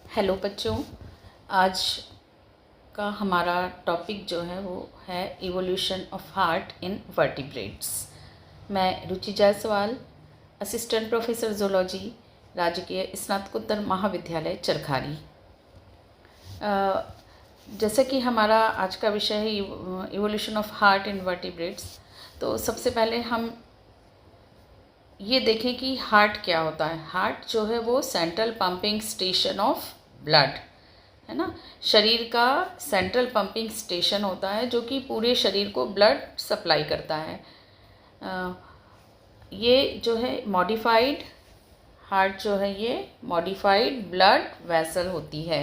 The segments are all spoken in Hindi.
हेलो बच्चों। आज का हमारा टॉपिक जो है वो है evolution of heart in vertebrates. मैं रुचि जायसवाल, असिस्टेंट प्रोफेसर जूलॉजी, राजकीय स्नातकोत्तर महाविद्यालय चरखारी। जैसे कि हमारा आज का विषय है evolution of heart in vertebrates, तो सबसे पहले हम ये देखें कि हार्ट क्या होता है। हार्ट जो है वो central pumping station of blood है ना। शरीर का सेंट्रल पंपिंग स्टेशन होता है जो कि पूरे शरीर को ब्लड सप्लाई करता है। ये जो है मॉडिफाइड हार्ट जो है ये मॉडिफाइड ब्लड वेसल होती है।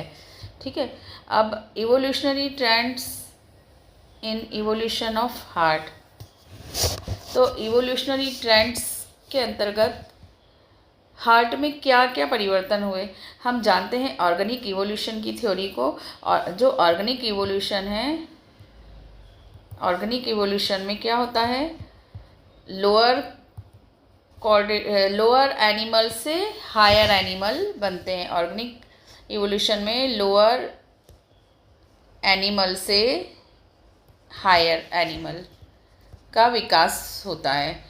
ठीक है। अब evolutionary trends in evolution of heart, तो इवोल्यूशनरी ट्रेंड्स के अंतर्गत हार्ट में क्या क्या परिवर्तन हुए। हम जानते हैं ऑर्गेनिक इवोल्यूशन की थ्योरी को, और जो ऑर्गेनिक इवोल्यूशन है, ऑर्गेनिक इवोल्यूशन में क्या होता है, लोअर एनिमल से हायर एनिमल बनते हैं। ऑर्गेनिक इवोल्यूशन में लोअर एनिमल से हायर एनिमल का विकास होता है।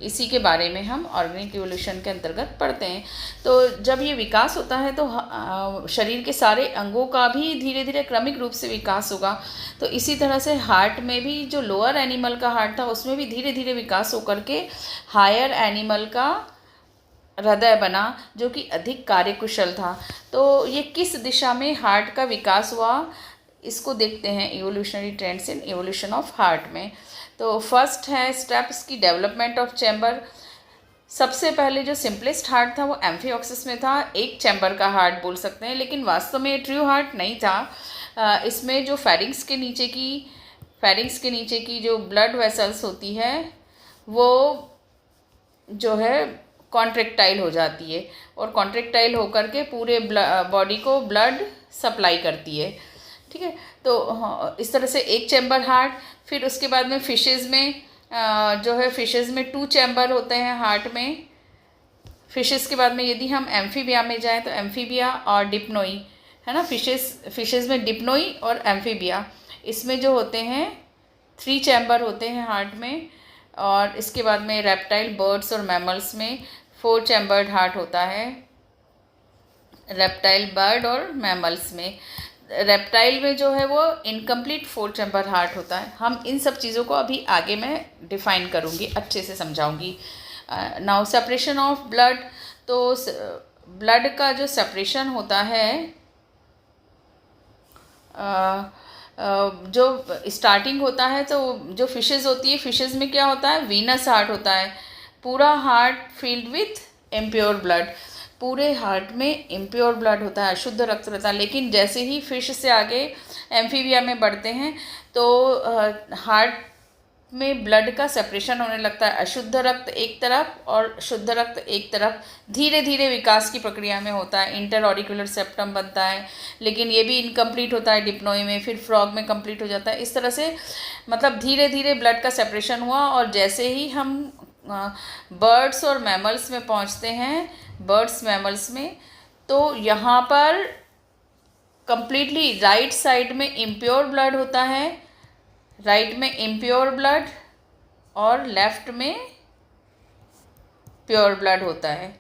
इसी के बारे में हम ऑर्गेनिक इवोल्यूशन के अंतर्गत पढ़ते हैं। तो जब ये विकास होता है तो शरीर के सारे अंगों का भी धीरे धीरे क्रमिक रूप से विकास होगा। तो इसी तरह से हार्ट में भी जो लोअर एनिमल का हार्ट था उसमें भी धीरे धीरे विकास होकर के हायर एनिमल का हृदय बना जो कि अधिक कार्यकुशल था। तो ये किस दिशा में हार्ट का विकास हुआ, इसको देखते हैं evolutionary trends in evolution of heart में। तो फर्स्ट है स्टेप्स की डेवलपमेंट ऑफ चैम्बर। सबसे पहले जो सिंपलेस्ट हार्ट था वो एम्फिऑक्सिस में था, एक चैम्बर का हार्ट बोल सकते हैं, लेकिन वास्तव में ये ट्रू हार्ट नहीं था। इसमें जो फेरिंग्स के नीचे की जो ब्लड वेसल्स होती है वो जो है कॉन्ट्रेक्टाइल हो जाती है और कॉन्ट्रेक्टाइल होकर के पूरे बॉडी को ब्लड सप्लाई करती है। ठीक है। तो इस तरह से एक चैम्बर हार्ट। फिर उसके बाद में फिशेज़ में जो है फिशेज़ में 2 चैम्बर होते हैं हार्ट में। फिशेज़ के बाद में यदि हम एम्फीबिया में जाएं तो एम्फीबिया और डिप्नोई है ना। फिशेज़ में डिप्नोई और एम्फीबिया, इसमें जो होते हैं 3 चैम्बर होते हैं हार्ट में। और इसके बाद में रेप्टाइल, बर्ड्स और मैमल्स में 4 चैम्बर्ड हार्ट होता है, रेप्टाइल, बर्ड और मैमल्स में। रेप्टाइल में जो है वो इनकम्प्लीट 4 चैम्बर हार्ट होता है। हम इन सब चीज़ों को अभी आगे मैं डिफ़ाइन करूँगी, अच्छे से समझाऊँगी। नाउ सेपरेशन ऑफ ब्लड, तो ब्लड का जो सेपरेशन होता है जो स्टार्टिंग होता है, तो जो फिशेज़ होती है, फिशेज़ में क्या होता है, वीनस हार्ट होता है, पूरा heart filled with impure blood. पूरे हार्ट में इम्प्योर ब्लड होता है, अशुद्ध रक्त रहता है। लेकिन जैसे ही फिश से आगे एम्फीबिया में बढ़ते हैं तो हार्ट में ब्लड का सेपरेशन होने लगता है। अशुद्ध रक्त एक तरफ और शुद्ध रक्त एक तरफ धीरे धीरे विकास की प्रक्रिया में होता है। इंटरऑरिकुलर सेप्टम बनता है, लेकिन ये भी इनकम्प्लीट होता है डिप्नोई में, फिर फ्रॉग में कंप्लीट हो जाता है। इस तरह से मतलब धीरे धीरे ब्लड का सेपरेशन हुआ। और जैसे ही हम बर्ड्स और मैमल्स में पहुंचते हैं, बर्ड्स मैमल्स में, तो यहाँ पर कंप्लीटली राइट साइड में इम्प्योर ब्लड होता है, राइट में इम्प्योर ब्लड और लेफ्ट में प्योर ब्लड होता है।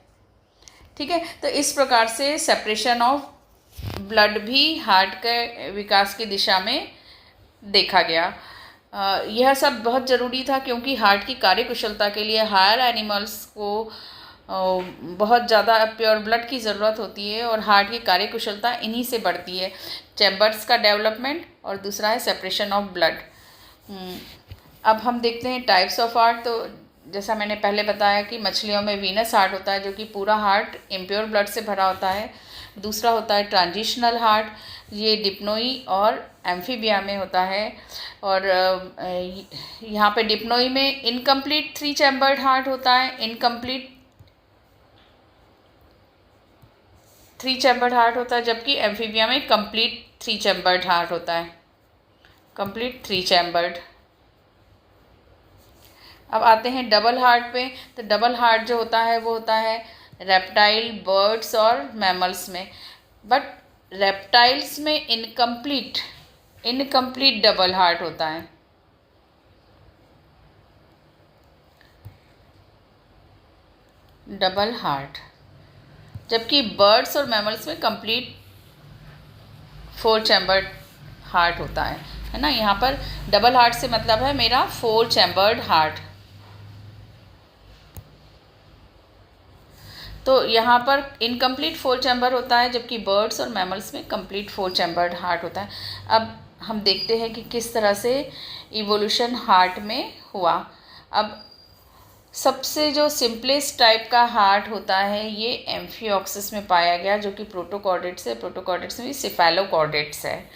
ठीक है। तो इस प्रकार से सेपरेशन ऑफ ब्लड भी हार्ट के विकास की दिशा में देखा गया। यह सब बहुत ज़रूरी था क्योंकि हार्ट की कार्यकुशलता के लिए हायर एनिमल्स को बहुत ज़्यादा प्योर ब्लड की ज़रूरत होती है और हार्ट की कार्यकुशलता इन्हीं से बढ़ती है, चैम्बर्स का डेवलपमेंट और दूसरा है सेपरेशन ऑफ ब्लड। अब हम देखते हैं टाइप्स ऑफ हार्ट। तो जैसा मैंने पहले बताया कि मछलियों में वीनस हार्ट होता है जो कि पूरा हार्ट इम्प्योर ब्लड से भरा होता है। दूसरा होता है ट्रांजिशनल हार्ट, ये डिप्नोई और एम्फीबिया में होता है। और यहाँ पे डिप्नोई में इनकम्प्लीट 3 चैम्बर्ड हार्ट होता है, इनकम्प्लीट 3 चैम्बर्ड हार्ट होता है, जबकि एम्फीबिया में कंप्लीट 3 चैम्बर्ड हार्ट होता है, कंप्लीट 3 चैम्बर्ड। अब आते हैं डबल हार्ट पे। तो डबल हार्ट जो होता है वो होता है रेप्टाइल, बर्ड्स और मैमल्स में। बट रेप्टाइल्स में इनकम्प्लीट डबल हार्ट होता है। डबल हार्ट, जबकि बर्ड्स और मैमल्स में कंप्लीट 4 चैम्बर्ड हार्ट होता है ना। यहाँ पर डबल हार्ट से मतलब है मेरा 4 चैम्बर्ड हार्ट। तो यहाँ पर इनकम्प्लीट 4 चैम्बर होता है, जबकि बर्ड्स और मैमल्स में कंप्लीट 4 चैम्बर्ड हार्ट होता है। अब हम देखते हैं कि किस तरह से इवोल्यूशन हार्ट में हुआ। अब सबसे जो सिंपलेस्ट टाइप का हार्ट होता है ये एम्फिओक्सिस में पाया गया, जो कि प्रोटोकॉर्डेट्स है। प्रोटोकॉर्डेट्स में भी सिफेलोकॉर्डेट्स है,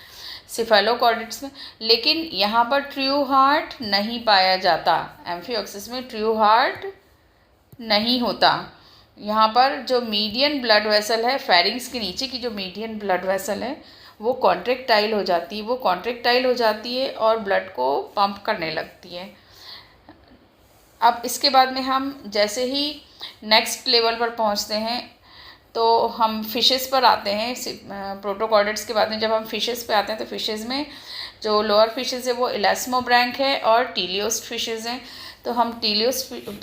सिफेलोकॉर्डेट्स में। लेकिन यहाँ पर ट्रू हार्ट नहीं पाया जाता, एम्फिओक्सिस में ट्रू हार्ट नहीं होता। यहाँ पर जो मीडियन ब्लड वेसल है, फेरिंग्स के नीचे की जो मीडियन ब्लड वेसल है वो कॉन्ट्रेक्टाइल हो जाती है और ब्लड को पंप करने लगती है। अब इसके बाद में हम जैसे ही नेक्स्ट लेवल पर पहुँचते हैं तो हम फिशेस पर आते हैं। प्रोटोकॉर्डेट्स के बाद में जब हम फिशेस पे आते हैं तो फिशेस में जो लोअर फिशेस है वो इलास्मोब्रैंक है और टीलियोस्ट फिशेस हैं। तो हम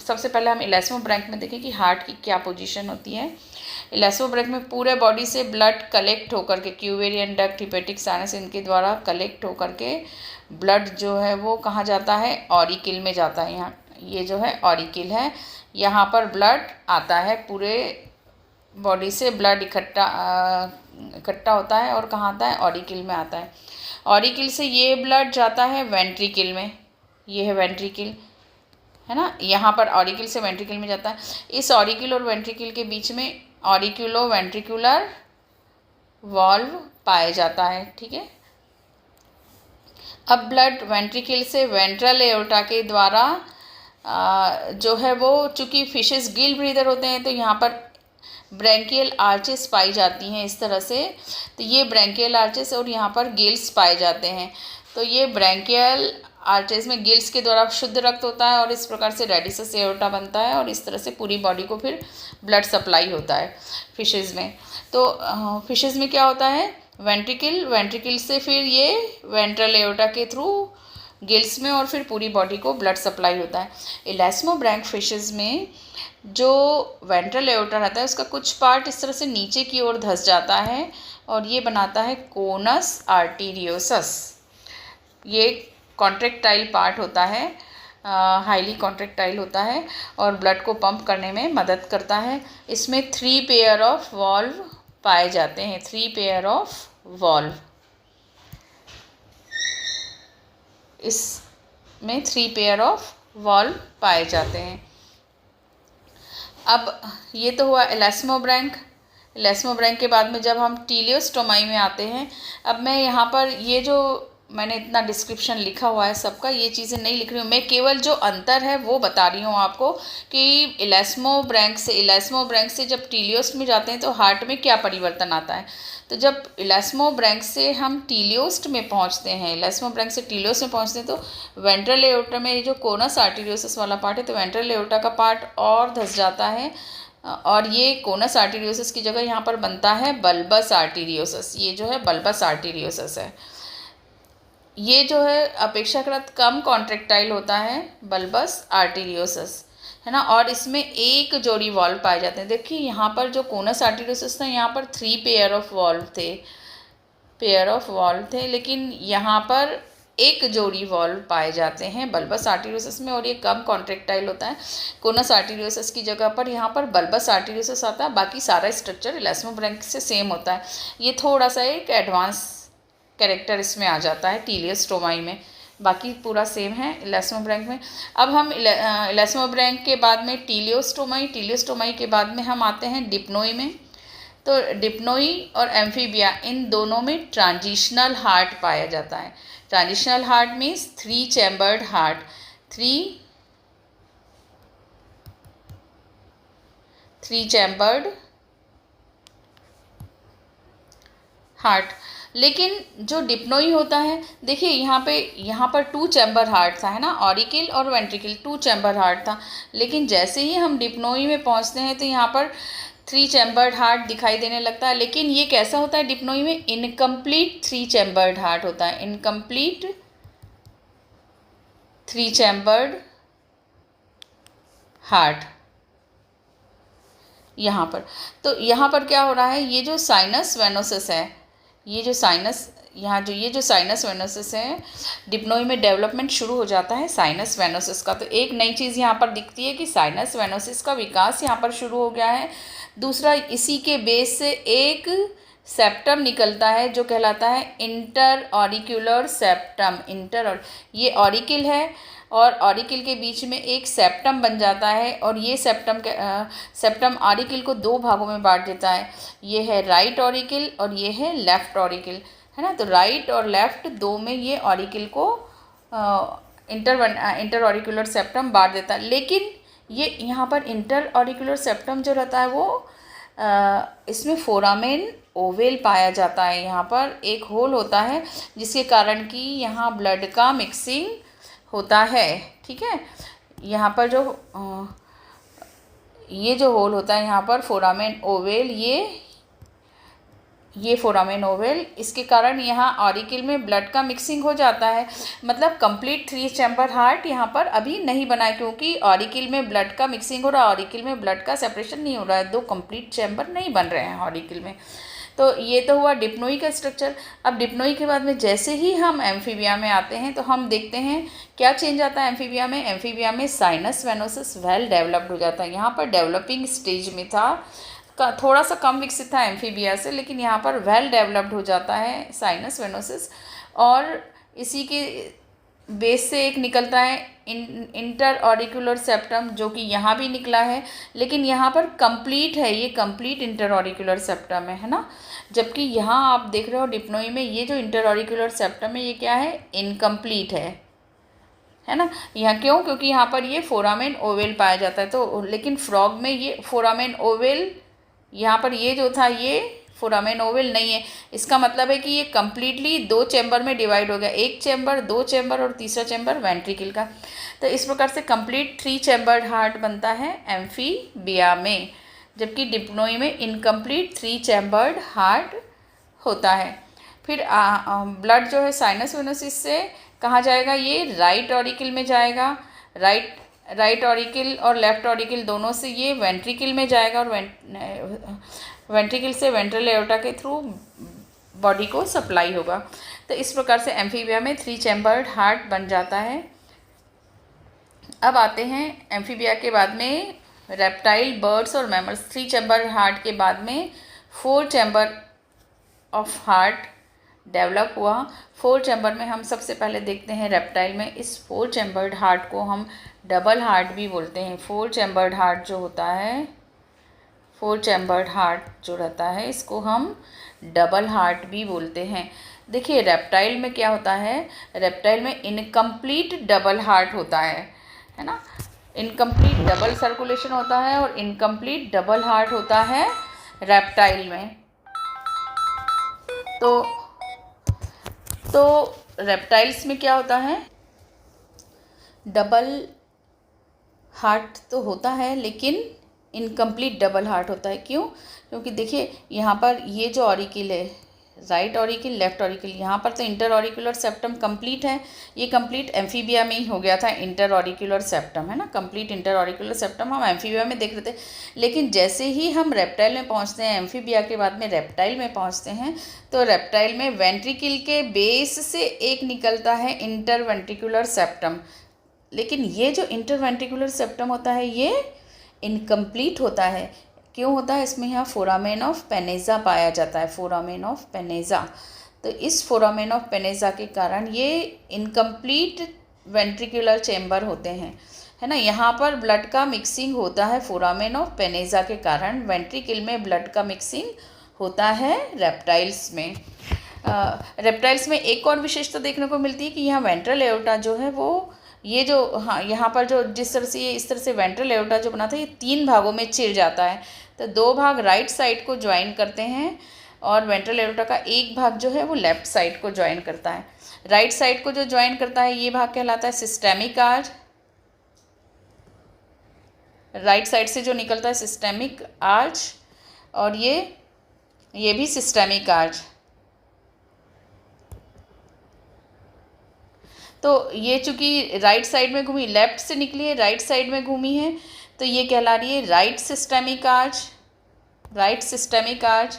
सबसे पहले हम इलास्मोब्रैंक में देखें कि हार्ट की क्या पोजीशन होती है। इलास्मोब्रैंक में पूरे बॉडी से ब्लड कलेक्ट होकर के क्यूवेरियन डक्ट, हिपेटिक साइनस, इनके द्वारा कलेक्ट होकर के ब्लड जो है वो कहाँ जाता है, ऑरिकिल में जाता है। यहाँ ये जो है ऑरिकिल है, यहाँ पर ब्लड आता है, पूरे बॉडी से ब्लड इकट्ठा होता है और कहाँ आता है, ऑरिकिल में आता है। ऑरिकिल से ये ब्लड जाता है वेंट्रिकल में, ये है वेंट्रिकल, है ना। यहाँ पर ऑरिकिल से वेंट्रिकल में जाता है। इस ऑरिकिल और वेंट्रिकल के बीच में ऑरिक्यूलो वेंट्रिकुलर वॉल्व पाया जाता है, ठीक है। अब ब्लड वेंट्रिकल से वेंट्रल एओर्टा के द्वारा जो है वो, चूँकि फिशेस गिल ब्रीदर होते हैं तो यहाँ पर ब्रैंकियल आर्चेस पाई जाती हैं इस तरह से। तो ये ब्रैंकियल आर्चेस और यहाँ पर गिल्स पाए जाते हैं। तो ये ब्रैंकियल आर्चेस में गिल्स के द्वारा शुद्ध रक्त होता है और इस प्रकार से रेडिसस एओर्टा बनता है और इस तरह से पूरी बॉडी को फिर ब्लड सप्लाई होता है फिशेस में। तो फिशेस में क्या होता है, वेंट्रिकल से फिर ये वेंट्रल एओर्टा के थ्रू गिल्स में और फिर पूरी बॉडी को ब्लड सप्लाई होता है। इलास्मोब्रैंक फिशेस में जो वेंट्रल एओर्टा रहता है उसका कुछ पार्ट इस तरह से नीचे की ओर धंस जाता है और ये बनाता है कोनस आर्टीरियोसस। ये कॉन्ट्रेक्टाइल पार्ट होता है, हाईली कॉन्ट्रेक्टाइल होता है और ब्लड को पंप करने में मदद करता है। इसमें 3 पेयर ऑफ वॉल्व पाए जाते हैं, 3 पेयर ऑफ वॉल्व, इसमें 3 पेयर ऑफ वॉल्व पाए जाते हैं। अब ये तो हुआ इलास्मोब्रैंक। इलास्मोब्रैंक के बाद में जब हम टीलियोस्टोमाई में आते हैं, अब मैं यहाँ पर ये जो मैंने इतना डिस्क्रिप्शन लिखा हुआ है सबका, ये चीज़ें नहीं लिख रही हूँ मैं, केवल जो अंतर है वो बता रही हूँ आपको कि इलास्मोब्रैंक से जब टीलियोस्ट में जाते हैं तो हार्ट में क्या परिवर्तन आता है। तो जब इलास्मोब्रैंक से हम टीलियोस्ट में पहुँचते हैं, इलास्मोब्रैंक से टीलियोस्ट में पहुँचते हैं तो वेंट्रल एओर्टा में ये जो कोनस आर्टीरियोसस वाला पार्ट है तो वेंट्रल एओर्टा का पार्ट और धंस जाता है और ये कोनस आर्टीरियोसस की जगह यहाँ पर बनता है बल्बस आर्टीरियोसस। ये जो है बल्बस आर्टीरियोसस है, ये जो है अपेक्षाकृत कम कॉन्ट्रेक्टाइल होता है बल्बस आर्टीरियोसस, है ना। और इसमें एक जोड़ी वॉल्व पाए जाते हैं। देखिए यहाँ पर जो कोनस आर्टीरियोसस था यहाँ पर 3 पेयर ऑफ वॉल्व थे, लेकिन यहाँ पर एक जोड़ी वॉल्व पाए जाते हैं बल्बस आर्टीरियोसस में और ये कम कॉन्ट्रेक्टाइल होता है। कोनस आर्टीरियोसस की जगह पर यहाँ पर बल्बस आर्टीरियोसस आता है, बाकी सारा स्ट्रक्चर इलास्मोब्रैंक से सेम होता है। ये थोड़ा सा एक एडवांस कैरेक्टर इसमें आ जाता है टीलियोस्टोमाई में, बाकी पूरा सेम है इलास्मोब्रैंक में। अब हम इलास्मोब्रैंक के बाद में टीलियोस्टोमाई के बाद में हम आते हैं डिप्नोई में। तो डिप्नोई और एम्फीबिया इन दोनों में ट्रांजिशनल हार्ट पाया जाता है। Transitional heart means 3 chambered heart, 3 chambered heart. लेकिन जो डिप्नोई होता है, देखिए यहाँ पर 2 चैम्बर हार्ट था, है ना, ऑरिकिल और वेंट्रिकल 2 चैम्बर हार्ट था। लेकिन जैसे ही हम डिप्नोई में पहुँचते हैं तो यहाँ पर 3 चैम्बर्ड हार्ट दिखाई देने लगता है। लेकिन ये कैसा होता है डिप्नोई में? इनकम्प्लीट 3 चैम्बर्ड हार्ट होता है, इनकम्प्लीट 3 चैम्बर्ड हार्ट यहाँ पर। तो यहाँ पर क्या हो रहा है, ये जो साइनस वेनोसिस है, ये जो साइनस यहाँ जो ये जो साइनस वेनोसिस है, डिप्नोई में डेवलपमेंट शुरू हो जाता है साइनस वेनोसिस का। तो एक नई चीज़ यहाँ पर दिखती है कि साइनस वेनोसिस का विकास यहाँ पर शुरू हो गया है। दूसरा, इसी के बेस से एक सेप्टम निकलता है जो कहलाता है इंटर ऑरिक्यूलर सेप्टम। ये ऑरिकिल है और ऑरिकिल के बीच में एक सेप्टम बन जाता है, और ये सेप्टम ऑरिकिल को 2 भागों में बांट देता है। ये है राइट ऑरिकिल और ये है लेफ्ट ऑरिकिल, है ना। तो राइट और लेफ्ट 2 में ये ऑरिकिल को इंटर ऑरिकुलर सेप्टम बांट देता है। लेकिन ये यहाँ पर इंटर ऑरिकुलर सेप्टम जो रहता है वो इसमें फोरामेन ओवेल पाया जाता है। यहाँ पर एक होल होता है जिसके कारण कि यहाँ ब्लड का मिक्सिंग होता है, ठीक है। यहाँ पर ये जो होल होता है यहाँ पर फोरामेन ओवेल, ये फोरामेन ओवेल, इसके कारण यहाँ ऑरिकिल में ब्लड का मिक्सिंग हो जाता है। मतलब कंप्लीट 3 चैम्बर हार्ट यहाँ पर अभी नहीं बना है, क्योंकि ऑरिकिल में ब्लड का मिक्सिंग हो रहा है, ऑरिकिल में ब्लड का सेपरेशन नहीं हो रहा है, 2 कंप्लीट चैम्बर नहीं बन रहे हैं ऑरिकिल में। तो ये तो हुआ डिप्नोई का स्ट्रक्चर। अब डिप्नोई के बाद में जैसे ही हम एम्फीबिया में आते हैं तो हम देखते हैं क्या चेंज आता है एम्फीबिया में। एम्फीबिया में साइनस वेनोसिस वेल डेवलप्ड हो जाता है। यहाँ पर डेवलपिंग स्टेज में था, थोड़ा सा कम विकसित था एम्फीबिया से, लेकिन यहाँ पर वेल डेवलप्ड हो जाता है साइनस वेनोसिस। और इसी के बेस से एक निकलता है इंटर ऑरिकुलर सेप्टम, जो कि यहाँ भी निकला है, लेकिन यहाँ पर कंप्लीट है, ये कंप्लीट इंटर ऑरिकुलर सेप्टम है ना। जबकि यहाँ आप देख रहे हो डिप्नोई में ये जो इंटर ऑरिकुलर सेप्टम है ये क्या है, इनकम्प्लीट है ना। यहाँ क्यों? क्योंकि यहाँ पर ये फोरामेन ओवेल पाया जाता है। तो लेकिन फ्रॉग में ये फोरामेन ओवेल, यहाँ पर ये जो था ये फोरामेन ओवेल नहीं है। इसका मतलब है कि ये कम्प्लीटली 2 चैम्बर में डिवाइड हो गया, 1 चैम्बर, 2 चैम्बर और तीसरा चैम्बर वेंट्रिकल का। तो इस प्रकार से कंप्लीट 3 चैम्बर्ड हार्ट बनता है एम्फीबिया में, जबकि डिप्नोई में इनकम्प्लीट 3 चैम्बर्ड हार्ट होता है। फिर ब्लड जो है साइनस वेनोसिस से कहाँ जाएगा, ये राइट ऑरिकिल में जाएगा। राइट ऑरिकिल और लेफ्ट ऑरिकिल दोनों से ये वेंट्रिकल में जाएगा, और वेंट्रिकल से वेंट्रल एओर्टा के थ्रू बॉडी को सप्लाई होगा। तो इस प्रकार से एम्फीबिया में 3 चैम्बर्ड हार्ट बन जाता है। अब आते हैं एम्फीबिया के बाद में रेप्टाइल, बर्ड्स और मैमल्स। 3 चैम्बर्ड हार्ट के बाद में 4 चैम्बर ऑफ हार्ट डेवलप हुआ। 4 चैम्बर में हम सबसे पहले देखते हैं रेप्टाइल में, इस 4 चैम्बर्ड हार्ट को हम डबल हार्ट भी बोलते हैं। 4 चैम्बर्ड हार्ट जो होता है, 4 चैम्बर्ड हार्ट जो रहता है, इसको हम डबल हार्ट भी बोलते हैं। देखिए रेप्टाइल में क्या होता है, रेप्टाइल में इनकम्प्लीट डबल हार्ट होता है ना। इनकम्प्लीट डबल सर्कुलेशन होता है और इनकम्प्लीट डबल हार्ट होता है रेप्टाइल में। तो रेप्टाइल्स में क्या होता है, डबल हार्ट तो होता है लेकिन इनकम्प्लीट डबल हार्ट होता है। क्यों? क्योंकि देखिए यहाँ पर ये जो ऑरिकिल है, राइट ऑरिकिल, लेफ्ट ऑरिकिल, यहाँ पर तो इंटर ऑरिकुलर सेप्टम कंप्लीट है। ये कंप्लीट एम्फीबिया में ही हो गया था, इंटर ऑरिकुलर सेप्टम, है ना। कंप्लीट इंटर ऑरिकुलर सेप्टम हम एम्फीबिया में देख रहे थे। लेकिन जैसे ही हम रेप्टाइल में पहुँचते हैं, एम्फीबिया के बाद में रेप्टाइल में पहुँचते हैं, तो रेप्टाइल में वेंट्रिकल के बेस से एक निकलता है इंटर वेंट्रिकुलर सेप्टम। लेकिन ये जो इंटर वेंट्रिकुलर सेप्टम होता है ये इनकम्प्लीट होता है। क्यों होता है? इसमें यहाँ फोरामेन ऑफ पेनेजा पाया जाता है, फोरामेन ऑफ पेनेजा। तो इस फोरामेन ऑफ पेनेजा के कारण ये इनकम्प्लीट वेंट्रिकुलर चैम्बर होते हैं, है ना। यहाँ पर ब्लड का मिक्सिंग होता है फोरामेन ऑफ पेनेजा के कारण, वेंट्रिकल में ब्लड का मिक्सिंग होता है रेप्टाइल्स में। रेप्टाइल्स में एक और विशेषता देखने को मिलती है कि यहाँ वेंट्रल एओर्टा जो है वो, ये जो यहाँ पर जो जिस तरह से ये इस तरह से वेंट्रल एओर्टा जो बना था ये 3 भागों में चिर जाता है। तो 2 भाग राइट साइड को ज्वाइन करते हैं और वेंट्रल एओर्टा का एक भाग जो है वो लेफ्ट साइड को ज्वाइन करता है। राइट साइड को जो ज्वाइन करता है ये भाग कहलाता है सिस्टेमिक आर्च। राइट साइड से जो निकलता है सिस्टेमिक आर्च, और ये भी सिस्टेमिक आर्च। तो ये चूँकि राइट साइड में घूमी, लेफ्ट से निकली है, राइट साइड में घूमी है, तो ये कहला रही है right systemic arch, right systemic arch.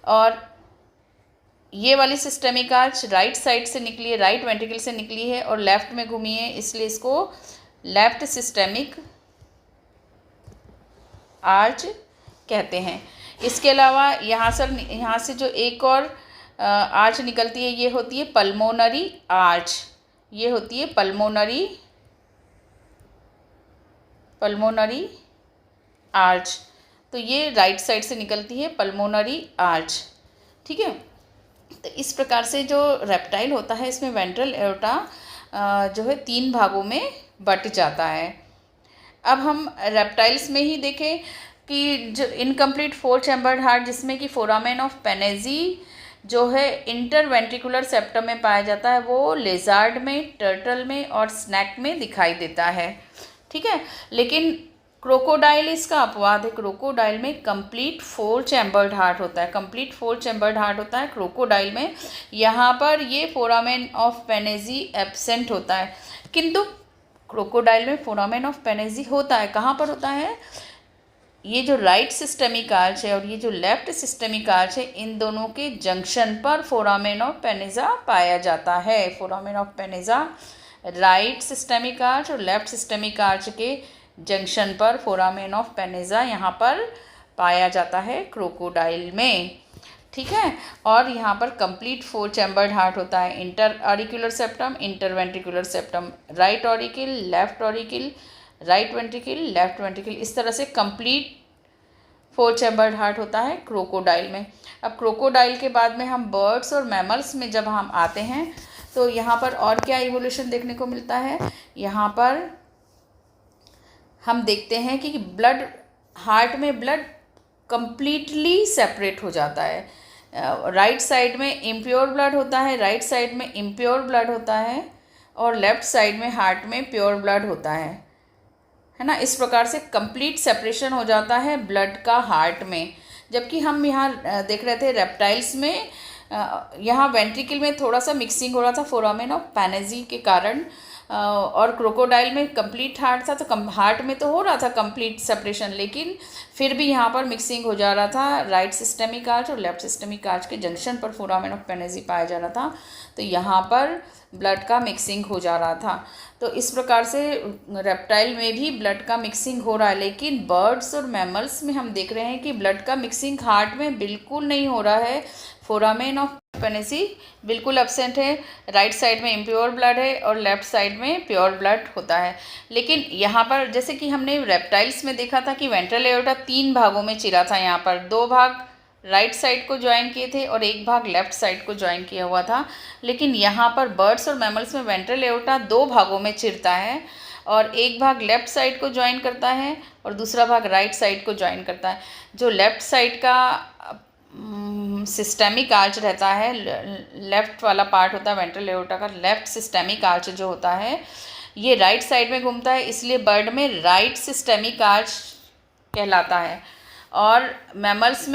और ये वाली सिस्टेमिक आर्च राइट साइड से निकली है, राइट वेंट्रिकल से निकली है और लेफ्ट में घूमी है, इसलिए इसको लेफ्ट सिस्टेमिक आर्च कहते हैं। इसके अलावा यहाँ से जो एक और आर्च निकलती है, ये होती है पल्मोनरी आर्च। ये होती है पल्मोनरी आर्च। तो ये राइट साइड से निकलती है पल्मोनरी आर्च, ठीक है। तो इस प्रकार से जो रेप्टाइल होता है, इसमें वेंट्रल एओर्टा जो है 3 भागों में बट जाता है। अब हम रेप्टाइल्स में ही देखें कि जो इनकम्प्लीट 4 चैम्बर्ड हार्ट, जिसमें कि फोरामेन ऑफ पेनेजी जो है इंटरवेंट्रिकुलर सेप्टम में पाया जाता है, वो लेजार्ड में, टर्टल में और स्नैक में दिखाई देता है, ठीक है। लेकिन क्रोकोडाइल इसका अपवाद है। क्रोकोडाइल में कंप्लीट 4 चैम्बर्ड हार्ट होता है, कंप्लीट 4 चैम्बर्ड हार्ट होता है क्रोकोडाइल में। यहाँ पर ये फोरामेन ऑफ पेनेजी एब्सेंट होता है, किंतु क्रोकोडाइल में फोरामेन ऑफ पेनेजी होता है। कहाँ पर होता है? ये जो राइट सिस्टेमिक आर्च है और ये जो लेफ्ट सिस्टेमिक आर्च है, इन दोनों के जंक्शन पर फोरामेन ऑफ पेनेजा पाया जाता है। Foramen of Panizza right systemic arch और लेफ्ट सिस्टेमिक आर्च के जंक्शन पर फोरामेन ऑफ पेनेजा यहाँ पर पाया जाता है क्रोकोडाइल में, ठीक है। और यहाँ पर कंप्लीट 4 चैम्बर्ड हार्ट होता है। Inter auricular septum, interventricular septum, right auricle, left auricle, right ventricle, left ventricle, इस तरह से कंप्लीट 4 चैम्बर्ड हार्ट होता है क्रोकोडाइल में। अब क्रोकोडाइल के बाद में हम बर्ड्स और मैमल्स में जब हम आते हैं, तो यहाँ पर और क्या इवोल्यूशन देखने को मिलता है। यहाँ पर हम देखते हैं कि ब्लड, हार्ट में ब्लड कंप्लीटली सेपरेट हो जाता है। राइट साइड में इम्प्योर ब्लड होता है, राइट साइड में इम्प्योर ब्लड होता है, और लेफ्ट साइड में हार्ट में प्योर ब्लड होता है ना। इस प्रकार से कंप्लीट सेपरेशन हो जाता है ब्लड का हार्ट में। जबकि हम यहाँ देख रहे थे रेप्टाइल्स में, यहाँ वेंट्रिकल में थोड़ा सा मिक्सिंग हो रहा था फोरामेन ऑफ पेनेजी के कारण, और क्रोकोडाइल में कंप्लीट हार्ट था, तो हार्ट में तो हो रहा था कंप्लीट सेपरेशन, लेकिन फिर भी यहाँ पर मिक्सिंग हो जा रहा था। राइट सिस्टेमिक आर्च और लेफ्ट सिस्टेमिक आर्च के जंक्शन पर फोरामेन ऑफ पेनेजी पाया जा रहा था, तो यहाँ पर ब्लड का मिक्सिंग हो जा रहा था। तो इस प्रकार से रेप्टाइल में भी ब्लड का मिक्सिंग हो रहा है। लेकिन बर्ड्स और मैमल्स में हम देख रहे हैं कि ब्लड का मिक्सिंग हार्ट में बिल्कुल नहीं हो रहा है। फोरामेन ऑफ पेनेजी बिल्कुल एब्सेंट है। राइट साइड में इम्प्योर ब्लड है और लेफ्ट साइड में प्योर ब्लड होता है। लेकिन यहाँ पर जैसे कि हमने रेप्टाइल्स में देखा था कि वेंट्रल एओर्टा 3 भागों में चिरा था। यहाँ पर 2 भाग राइट साइड को ज्वाइन किए थे और 1 भाग लेफ्ट साइड को ज्वाइन किया हुआ था। लेकिन यहाँ पर बर्ड्स और मैमल्स में वेंट्रल एओर्टा 2 भागों में चिरता है, और 1 भाग लेफ्ट साइड को ज्वाइन करता है और दूसरा भाग राइट साइड को ज्वाइन करता है। जो लेफ्ट साइड का सिस्टेमिक आर्च रहता है, लेफ्ट वाला पार्ट होता है वेंट्रल एओर्टा का, लेफ्ट सिस्टेमिक आर्च जो होता है ये राइट साइड में घूमता है, इसलिए बर्ड में राइट सिस्टेमिक आर्च कहलाता है। और मैमल्स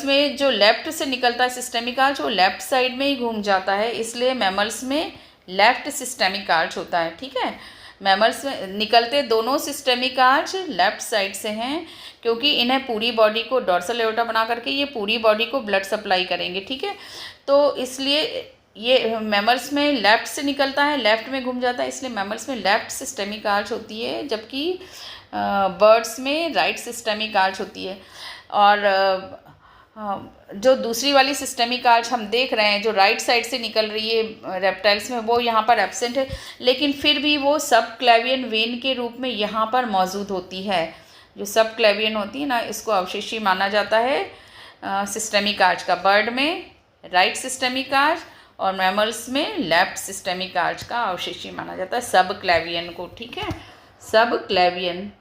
में जो लेफ्ट से निकलता है सिस्टेमिक आर्च, वो लेफ्ट साइड में ही घूम जाता है, इसलिए मैमल्स में लेफ्ट सिस्टेमिक आर्च होता है, ठीक है। मैमल्स में निकलते दोनों सिस्टेमिक आर्च लेफ्ट साइड से हैं, क्योंकि इन्हें पूरी बॉडी को डॉर्सल एओर्टा बना करके ये पूरी बॉडी को ब्लड सप्लाई करेंगे, ठीक है। तो इसलिए ये मैमल्स में लेफ्ट से निकलता है, लेफ्ट में घूम जाता है, इसलिए मैमल्स में लेफ्ट सिस्टेमिक आर्च होती है, जबकि बर्ड्स में राइट सिस्टेमिक आर्च होती है। और जो दूसरी वाली सिस्टेमिक आर्च हम देख रहे हैं जो राइट साइड से निकल रही है रेप्टाइल्स में, वो यहाँ पर एब्सेंट है, लेकिन फिर भी वो सब क्लेवियन वेन के रूप में यहाँ पर मौजूद होती है। जो सब क्लेवियन होती है ना, इसको अवशेषी माना जाता है सिस्टेमिक आर्च का। बर्ड में राइट सिस्टेमिक आर्च और मैमल्स में लेफ्ट सिस्टेमिक आर्च का अवशेषी माना जाता है सब क्लेवियन को, ठीक है, सब क्लेवियन।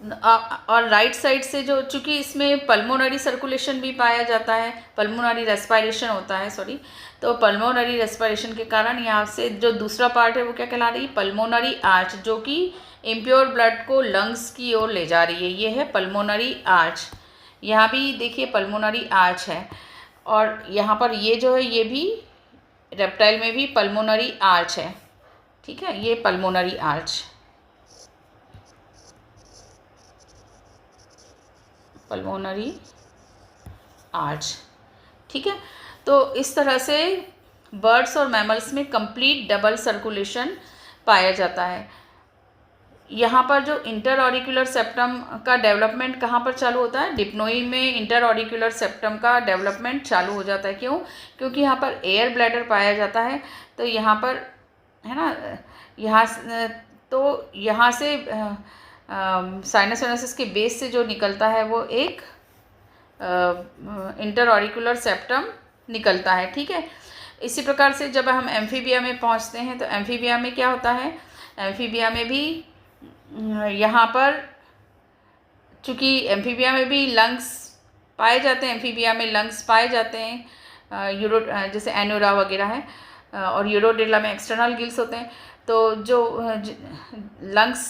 और राइट साइड से जो, चूँकि इसमें पल्मोनरी सर्कुलेशन भी पाया जाता है, पल्मोनरी रेस्पिरेशन होता है, सॉरी, तो पल्मोनरी रेस्पिरेशन के कारण यहाँ से जो दूसरा पार्ट है वो क्या कहला रही है, पल्मोनरी आर्च, जो कि इम्प्योर ब्लड को लंग्स की ओर ले जा रही है, ये है पल्मोनरी आर्च। यहाँ भी देखिए पल्मोनरी आर्च है, और यहाँ पर ये जो है ये भी रेप्टाइल में भी पल्मोनरी आर्च है, ठीक है, ये पल्मोनरी आर्च, पल्मोनरी आर्च, ठीक है। तो इस तरह से बर्ड्स और मैमल्स में कंप्लीट डबल सर्कुलेशन पाया जाता है। यहाँ पर जो इंटर ऑरिकुलर सेप्टम का डेवलपमेंट कहाँ पर चालू होता है, डिप्नोई में इंटर ऑरिकुलर सेप्टम का डेवलपमेंट चालू हो जाता है। क्यों? क्योंकि यहाँ पर एयर ब्लैडर पाया जाता है, तो यहाँ पर है ना, यहाँ से साइनस वाइनसिस के बेस से जो निकलता है वो एक इंटर ऑरिकुलर सेप्टम निकलता है, ठीक है। इसी प्रकार से जब हम एम्फीबिया में पहुँचते हैं तो एम्फीबिया में क्या होता है, एम्फीबिया में भी यहाँ पर चूँकि एम्फीबिया में भी लंग्स पाए जाते हैं, एम्फीबिया में लंग्स पाए जाते हैं, जैसे एनोरा वगैरह है, और यूरोडेला में एक्सटर्नल गिल्स होते हैं। तो जो लंग्स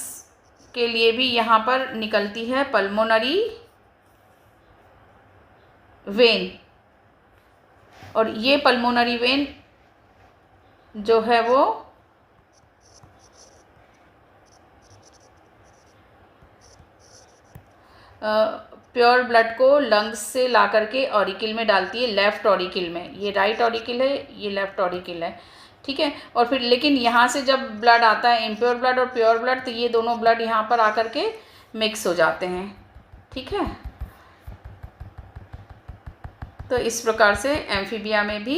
के लिए भी यहाँ पर निकलती है पल्मोनरी वेन, और ये पल्मोनरी वेन जो है वो प्योर ब्लड को लंग्स से ला करके ऑरिकिल में डालती है, लेफ़्ट ऑरिकिल में, ये राइट ऑरिकिल है, ये लेफ़्ट ऑरिकिल है, ठीक है। और फिर लेकिन यहाँ से जब ब्लड आता है, इम्प्योर ब्लड और प्योर ब्लड, तो ये दोनों ब्लड यहाँ पर आकर के मिक्स हो जाते हैं, ठीक है। तो इस प्रकार से एम्फीबिया में भी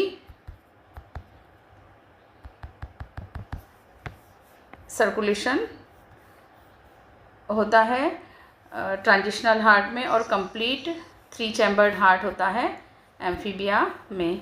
सर्कुलेशन होता है ट्रांजिशनल हार्ट में, और कंप्लीट 3 चैम्बर्ड हार्ट होता है एम्फीबिया में।